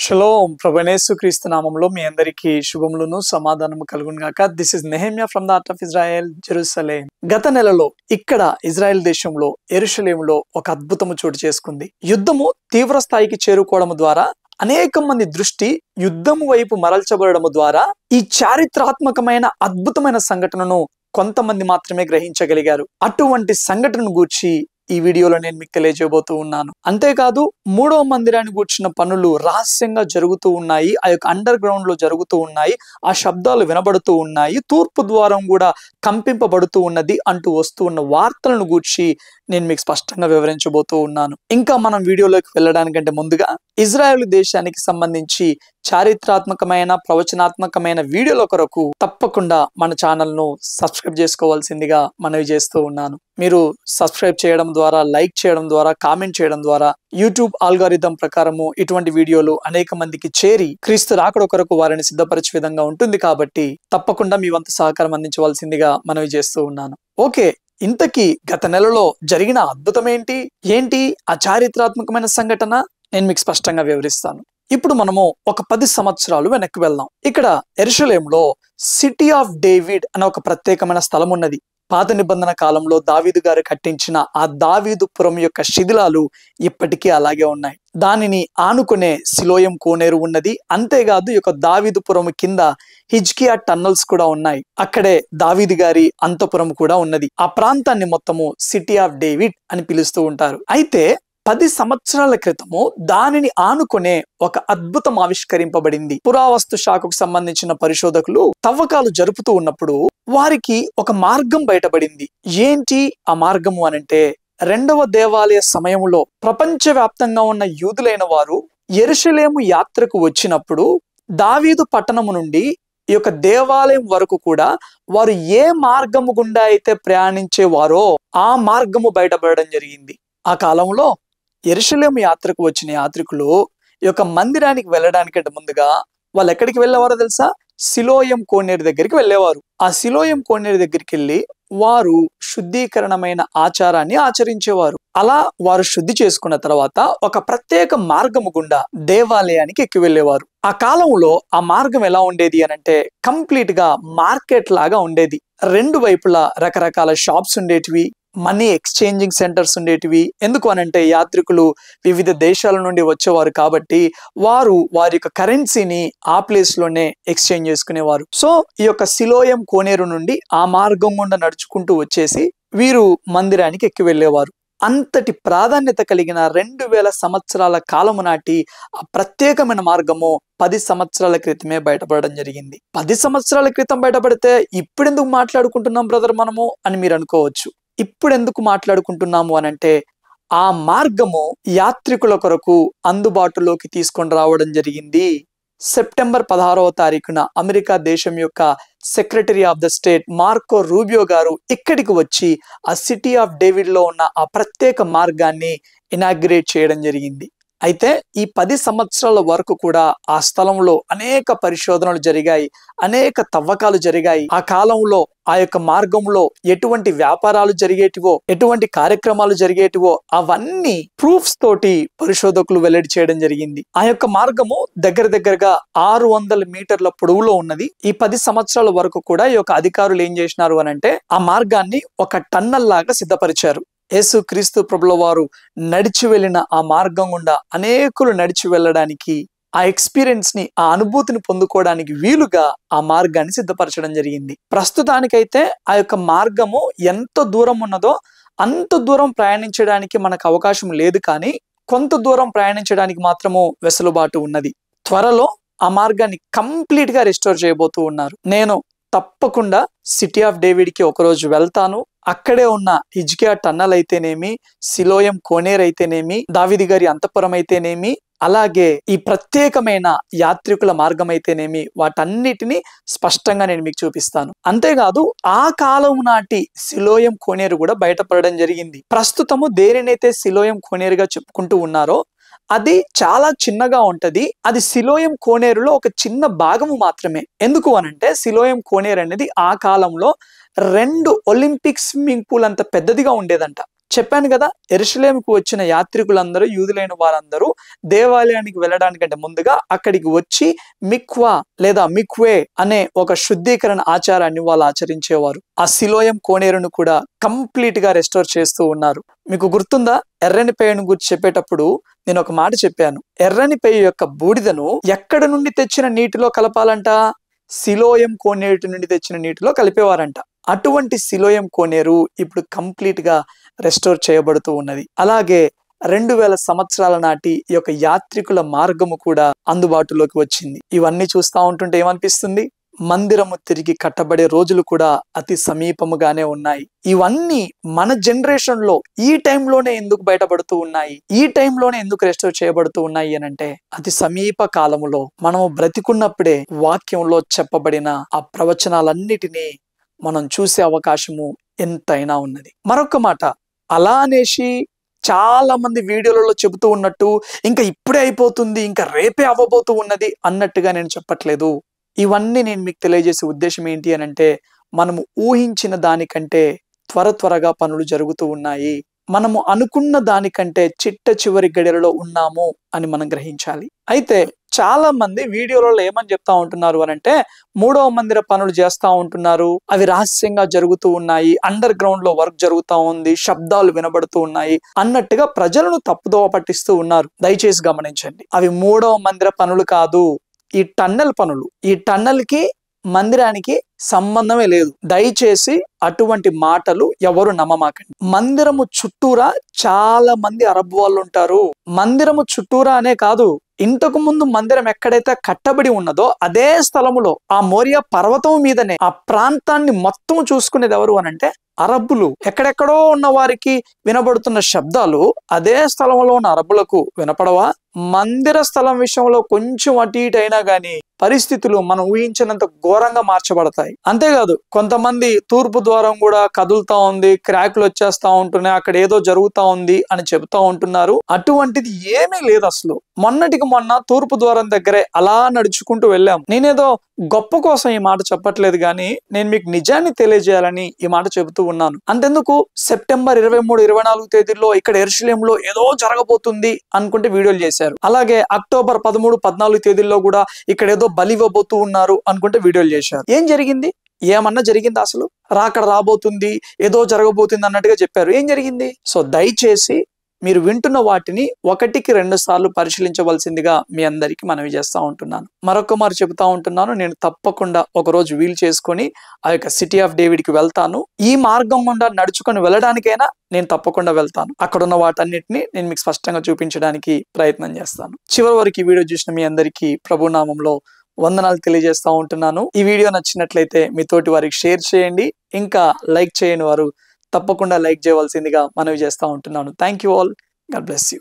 Shalom ప్రభునేసు క్రీస్తు నామంలో మీ అందరికీ శుభములను సమాధానము కలుగును గాక. This is Nehemiah from the art of Israel, Jerusalem. గత నెలలో ఇక్కడ ఇజ్రాయెల్ దేశంలో యెరూషలేములో ఒక అద్భుతము చోటు చేసుకుంది. యుద్ధము తీవ్ర స్థాయికి చేరుకోవడం ద్వారా అనేక మంది దృష్టి యుద్ధము వైపు మరల్చబడడం ద్వారా ఈ చారిత్రాత్మకమైన అద్భుతమైన సంఘటనను కొంతమంది మాత్రమే గ్రహించగలిగారు. అటువంటి సంఘటనను గూర్చి ఈ వీడియోలో నేను మీకు తెలియజేయబోతూ ఉన్నాను. అంతేకాదు మూడవ మందిరాన్ని గూర్చిన పనులు రహస్యంగా జరుగుతూ ఉన్నాయి. ఆ యొక్క అండర్ గ్రౌండ్ లో జరుగుతూ ఉన్నాయి. ఆ శబ్దాలు వినబడుతూ ఉన్నాయి. తూర్పు ద్వారం కూడా కంపింపబడుతూ ఉన్నది అంటూ వస్తూ ఉన్న వార్తలను గూర్చి నేను మీకు స్పష్టంగా వివరించబోతూ ఉన్నాను. ఇంకా మనం వీడియోలోకి వెళ్ళడానికంటే ముందుగా ఇజ్రాయెల్ దేశానికి సంబంధించి చారిత్రాత్మకమైన ప్రవచనాత్మకమైన వీడియోల కొరకు తప్పకుండా మన ఛానల్ ను సబ్స్క్రైబ్ చేసుకోవాల్సిందిగా మనవి చేస్తూ ఉన్నాను. మీరు సబ్స్క్రైబ్ చేయడం ద్వారా, లైక్ చేయడం ద్వారా, కామెంట్ చేయడం ద్వారా యూట్యూబ్ ఆల్గారిథం ప్రకారము ఇటువంటి వీడియోలు అనేక మందికి చేరి క్రీస్తు రాకడ కొరకు వారిని సిద్ధపరిచే విధంగా ఉంటుంది. కాబట్టి తప్పకుండా మీ వంతు సహకారం అందించవలసిందిగా మనవి చేస్తూ ఉన్నాను. ఓకే, ఇంతకీ గత నెలలో జరిగిన అద్భుతం ఏంటి ఆ చారిత్రాత్మకమైన సంఘటన నేను మీకు స్పష్టంగా వివరిస్తాను. ఇప్పుడు మనము ఒక 10 సంవత్సరాలు వెనక్కి వెళ్దాం. ఇక్కడ యెరూషలేములో సిటీ ఆఫ్ డేవిడ్ అనే ఒక ప్రత్యేకమైన స్థలం ఉన్నది. పాత నిబంధన కాలంలో దావీదు గారు కట్టించిన ఆ దావీదుపురం యొక్క శిథిలాలు ఇప్పటికీ అలాగే ఉన్నాయి. దానిని ఆనుకునే సిలోయం కోనేరు ఉన్నది. అంతేకాదు ఈ యొక్క దావీదుపురం కింద హిజ్కియా టన్నల్స్ కూడా ఉన్నాయి. అక్కడే దావీదు గారి అంతపురం కూడా ఉన్నది. ఆ ప్రాంతాన్ని మొత్తము సిటీ ఆఫ్ డేవిడ్ అని పిలుస్తూ ఉంటారు. అయితే 10 సంవత్సరాల క్రితము దానిని ఆనుకునే ఒక అద్భుతం ఆవిష్కరింపబడింది. పురావస్తు శాఖకు సంబంధించిన పరిశోధకులు తవ్వకాలు జరుపుతూ ఉన్నప్పుడు వారికి ఒక మార్గం బయటపడింది. ఏంటి ఆ మార్గము అనంటే, 2వ దేవాలయ సమయంలో ప్రపంచవ్యాప్తంగా ఉన్న యూదులైన వారు యెరూషలేము యాత్రకు వచ్చినప్పుడు దావీదు పట్టణము నుండి ఈ యొక్క దేవాలయం వరకు కూడా వారు ఏ మార్గము గుండా అయితే ప్రయాణించేవారో ఆ మార్గము బయటపడడం జరిగింది. ఆ కాలంలో యెరూషలేము యాత్రకు వచ్చిన యాత్రికులు ఈ యొక్క మందిరానికి వెళ్ళడానికంటే ముందుగా వాళ్ళు ఎక్కడికి వెళ్ళేవారో తెలుసా? సిలోయం కోనేరు దగ్గరికి వెళ్ళేవారు. ఆ సిలోయం కోనేరు దగ్గరికి వెళ్ళి వారు శుద్ధీకరణమైన ఆచారాన్ని ఆచరించేవారు. అలా వారు శుద్ధి చేసుకున్న తర్వాత ఒక ప్రత్యేక మార్గము గుండా దేవాలయానికి ఎక్కి వెళ్ళేవారు. ఆ కాలంలో ఆ మార్గం ఎలా ఉండేది అనంటే కంప్లీట్ గా మార్కెట్ లాగా ఉండేది. 2 వైపులా రకరకాల షాప్స్ ఉండేటివి, మనీ ఎక్స్చేంజింగ్ సెంటర్స్ ఉండేటివి. ఎందుకు అనంటే యాత్రికులు వివిధ దేశాల నుండి వచ్చేవారు కాబట్టి వారు వారి యొక్క కరెన్సీని ఆ ప్లేస్ లోనే ఎక్స్చేంజ్ చేసుకునేవారు. సో ఈ యొక్క సిలోయం కోనేరు నుండి ఆ మార్గం గుండా నడుచుకుంటూ వచ్చేసి వీరు మందిరానికి ఎక్కి వెళ్ళేవారు. అంతటి ప్రాధాన్యత కలిగిన 2000 సంవత్సరాల కాలము నాటి ఆ ప్రత్యేకమైన మార్గము 10 సంవత్సరాల క్రితమే బయటపడడం జరిగింది. 10 సంవత్సరాల క్రితం బయటపడితే ఇప్పుడెందుకు మాట్లాడుకుంటున్నాం బ్రదర్ మనము అని మీరు అనుకోవచ్చు. ఇప్పుడెందుకు మాట్లాడుకుంటున్నాము అనంటే ఆ మార్గము యాత్రికుల కొరకు అందుబాటులోకి తీసుకొని రావడం జరిగింది. సెప్టెంబర్ 16వ తారీఖున అమెరికా దేశం యొక్క secretary of the state Marco Rubio గారు ఇక్కడికి వచ్చి ఆ సిటీ ఆఫ్ డేవిడ్ లో ఉన్న ఆ ప్రత్యేక మార్గాన్ని ఇనాగ్రేట్ చేయడం జరిగింది. అయితే ఈ 10 సంవత్సరాల వరకు కూడా ఆ స్థలంలో అనేక పరిశోధనలు జరిగాయి, అనేక తవ్వకాలు జరిగాయి. ఆ కాలంలో ఆ యొక్క మార్గంలో ఎటువంటి వ్యాపారాలు జరిగేటివో, ఎటువంటి కార్యక్రమాలు జరిగేటివో అవన్నీ ప్రూఫ్స్ తోటి పరిశోధకులు వెల్లడి చేయడం జరిగింది. ఆ యొక్క మార్గము దగ్గరగా 600 మీటర్ల పొడవులో ఉన్నది. ఈ 10 సంవత్సరాల వరకు కూడా ఈ యొక్క అధికారులు ఏం చేసినారు అనంటే ఆ మార్గాన్ని ఒక టన్నల్ లాగా సిద్ధపరిచారు. యేసు క్రీస్తు ప్రభుల వారు నడిచి వెళ్ళిన ఆ మార్గం గుండా అనేకులు నడిచి వెళ్ళడానికి, ఆ ఎక్స్పీరియన్స్ ని, ఆ అనుభూతిని పొందుకోవడానికి వీలుగా ఆ మార్గాన్ని సిద్ధపరచడం జరిగింది. ప్రస్తుతానికైతే ఆ యొక్క మార్గము ఎంత దూరం ఉన్నదో అంత దూరం ప్రయాణించడానికి మనకు అవకాశం లేదు, కానీ కొంత దూరం ప్రయాణించడానికి మాత్రము వెసులుబాటు ఉన్నది. త్వరలో ఆ మార్గాన్ని కంప్లీట్ గా రిస్టోర్ చేయబోతూ ఉన్నారు. నేను తప్పకుండా సిటీ ఆఫ్ డేవిడ్ కి ఒకరోజు వెళ్తాను. అక్కడే ఉన్న హిజ్కియా టన్నల్ అయితేనేమి, సిలోయం కోనేరు అయితేనేమి, దావీదు గారి అంతఃపురం అయితేనేమి, అలాగే ఈ ప్రత్యేకమైన యాత్రికుల మార్గం అయితేనేమి, వాటన్నిటిని స్పష్టంగా నేను మీకు చూపిస్తాను. అంతేకాదు ఆ కాలం నాటి సిలోయం కోనేరు కూడా బయటపడడం జరిగింది. ప్రస్తుతము దేనినైతే సిలోయం కోనేరుగా చెప్పుకుంటూ ఉన్నారో అది చాలా చిన్నగా ఉంటది. అది సిలోయం కోనేరులో ఒక చిన్న భాగము మాత్రమే. ఎందుకు అనంటే సిలోయం కోనేరు అనేది ఆ కాలంలో 2 ఒలింపిక్ స్విమ్మింగ్ పూల్ అంత పెద్దదిగా ఉండేదంట. చెప్పాను కదా, యెరూషలేముకు వచ్చిన యాత్రికులందరూ, యూదులైన వారందరూ దేవాలయానికి వెళ్ళడానికంటే ముందుగా అక్కడికి వచ్చి మిక్వా లేదా మిక్వే అనే ఒక శుద్ధీకరణ ఆచారాన్ని వాళ్ళు ఆచరించేవారు. ఆ సిలోయం కోనేరును కూడా కంప్లీట్ గా రెస్టోర్ చేస్తూ ఉన్నారు. మీకు గుర్తుందా, ఎర్రని పేయను గురించి చెప్పేటప్పుడు నేను ఒక మాట చెప్పాను. ఎర్రని పేయ యొక్క బూడిదను ఎక్కడ నుండి తెచ్చిన నీటిలో కలపాలంట? సిలోయం కోనేరు నుండి తెచ్చిన నీటిలో కలిపేవారంట. అటువంటి సిలోయం కోనేరు ఇప్పుడు కంప్లీట్ గా రెస్టోర్ చేయబడుతూ ఉన్నది. అలాగే 2000 సంవత్సరాల నాటి ఈ యొక్క యాత్రికుల మార్గము కూడా అందుబాటులోకి వచ్చింది. ఇవన్నీ చూస్తా ఉంటుంటే ఏమనిపిస్తుంది? మందిరము తిరిగి కట్టబడే రోజులు కూడా అతి సమీపముగానే ఉన్నాయి. ఇవన్నీ మన జనరేషన్ లో ఈ టైంలోనే ఎందుకు బయటపడుతూ ఉన్నాయి, ఈ టైంలోనే ఎందుకు రెస్టోర్ చేయబడుతూ ఉన్నాయి అని అంటే, అతి సమీప కాలములో మనము బ్రతికున్నప్పుడే వాక్యంలో చెప్పబడిన ఆ ప్రవచనాలన్నిటినీ మనం చూసే అవకాశము ఎంతైనా ఉన్నది. మరొక మాట, అలా అనేసి చాలా మంది వీడియోలలో చెబుతూ ఉన్నట్టు ఇంకా ఇప్పుడే అయిపోతుంది, ఇంకా రేపే అవ్వబోతూ ఉన్నది అన్నట్టుగా నేను చెప్పట్లేదు. ఇవన్నీ నేను మీకు తెలియజేసే ఉద్దేశం ఏంటి అని అంటే, మనము ఊహించిన దానికంటే త్వరగా పనులు జరుగుతూ ఉన్నాయి. మనము అనుకున్న దానికంటే చిట్ట చివరి గడియలలో ఉన్నాము అని మనం గ్రహించాలి. అయితే చాలా మంది వీడియోలలో ఏమని చెప్తా ఉంటున్నారు అని అంటే, 3వ మందిర పనులు చేస్తా ఉంటున్నారు, అవి రహస్యంగా జరుగుతూ ఉన్నాయి, అండర్ గ్రౌండ్ లో వర్క్ జరుగుతూ ఉంది, శబ్దాలు వినబడుతూ ఉన్నాయి అన్నట్టుగా ప్రజలను తప్పుదోవ పట్టిస్తూ ఉన్నారు. దయచేసి గమనించండి, అవి 3వ మందిర పనులు కాదు, ఈ టన్నెల్ పనులు. ఈ టన్నెల్ కి మందిరానికి సంబంధమే లేదు. దయచేసి అటువంటి మాటలు ఎవరు నమ్మమాకండి. మందిరము చుట్టూరా చాలా మంది అరబ్ వాళ్ళు ఉంటారు. మందిరము చుట్టూరా అనే కాదు, ఇంతకు ముందు మందిరం ఎక్కడైతే కట్టబడి ఉన్నదో అదే స్థలములో, ఆ మోరియా పర్వతం మీదనే ఆ ప్రాంతాన్ని మొత్తం చూసుకునేది ఎవరు అనంటే అరబ్బులు. ఎక్కడెక్కడో ఉన్న వారికి వినబడుతున్న శబ్దాలు అదే స్థలంలో ఉన్న అరబ్బులకు వినపడవా? మందిర స్థలం విషయంలో కొంచెం అటు ఇటు అయినా గానీ పరిస్థితులు మనం ఊహించినంత ఘోరంగా మార్చబడతాయి. అంతేకాదు, కొంతమంది తూర్పు ద్వారం కూడా కదులుతా ఉంది, క్రాక్లు వచ్చేస్తా ఉంటున్నాయి, అక్కడ ఏదో జరుగుతా ఉంది అని చెబుతా ఉంటున్నారు. అటువంటిది ఏమీ లేదు అసలు. మొన్నటికి మొన్న తూర్పు ద్వారం దగ్గరే అలా నడుచుకుంటూ వెళ్ళాం. నేనేదో గొప్ప కోసం ఈ మాట చెప్పట్లేదు గానీ, నేను మీకు నిజాన్ని తెలియజేయాలని ఈ మాట చెబుతూ ఉన్నాను. అంతెందుకు, సెప్టెంబర్ 23, 24 తేదీల్లో ఇక్కడ యెరూషలేములో ఏదో జరగబోతుంది అనుకుంటే వీడియోలు చేశారు. అలాగే అక్టోబర్ 13, 14 తేదీల్లో కూడా ఇక్కడ ఏదో బలి ఇవ్వబోతూ ఉన్నారు అనుకుంటే వీడియోలు చేశారు. ఏం జరిగింది? ఏమన్నా జరిగింది? అసలు అక్కడ రాబోతుంది, ఏదో జరగబోతుంది అన్నట్టుగా చెప్పారు. ఏం జరిగింది? సో దయచేసి మీరు వింటున్న వాటిని 1కి 2 సార్లు పరిశీలించవలసిందిగా మీ అందరికి మనవి చేస్తా ఉంటున్నాను. మరొక మారు చెబుతా ఉంటున్నాను, నేను తప్పకుండా ఒకరోజు వీలు చేసుకొని ఆ యొక్క సిటీ ఆఫ్ డేవిడ్ కి వెళ్తాను. ఈ మార్గం గుండా నడుచుకొని వెళ్ళడానికైనా నేను తప్పకుండా వెళ్తాను. అక్కడున్న వాటన్నిటిని నేను మీకు స్పష్టంగా చూపించడానికి ప్రయత్నం చేస్తాను. చివరి వరకు ఈ వీడియో చూసిన మీ అందరికీ ప్రభునామంలో వందనాలు తెలియజేస్తా ఉంటున్నాను. ఈ వీడియో నచ్చినట్లయితే మీ తోటి వారికి షేర్ చేయండి. ఇంకా లైక్ చేయని వారు తప్పకుండా లైక్ చేయవలసిందిగా మనవి చేస్తా ఉంటున్నాను. Thank you all. God bless you.